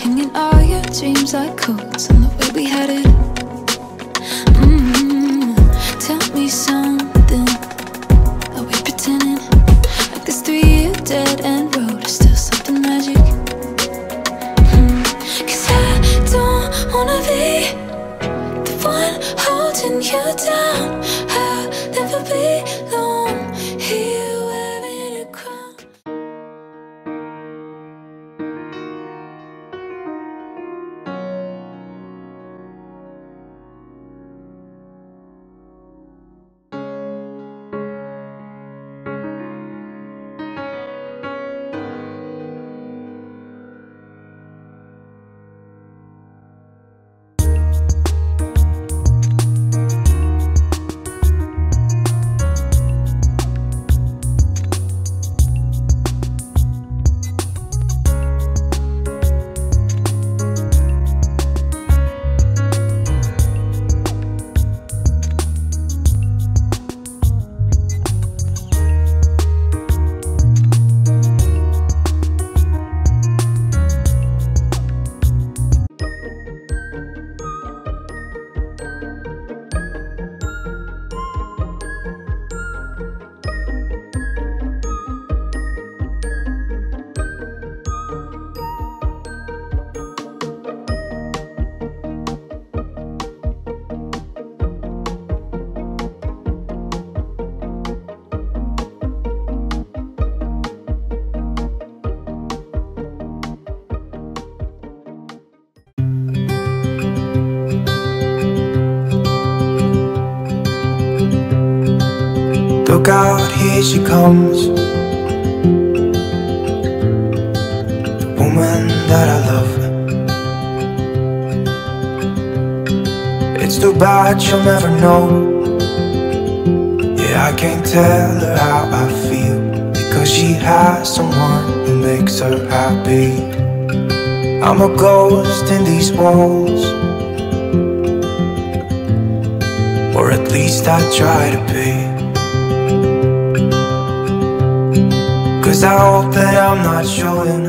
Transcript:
Hanging all your dreams like coats on the way we had it. Tell me something. Are we pretending like this 3-year dead end road is still something magic? Cause I don't wanna be the one holding you down. I'll never be alone here wearing a crown. Look out, here she comes, the woman that I love. It's too bad she'll never know. Yeah, I can't tell her how I feel, because she has someone who makes her happy. I'm a ghost in these walls, or at least I try to be. Cause I hope that I'm not showing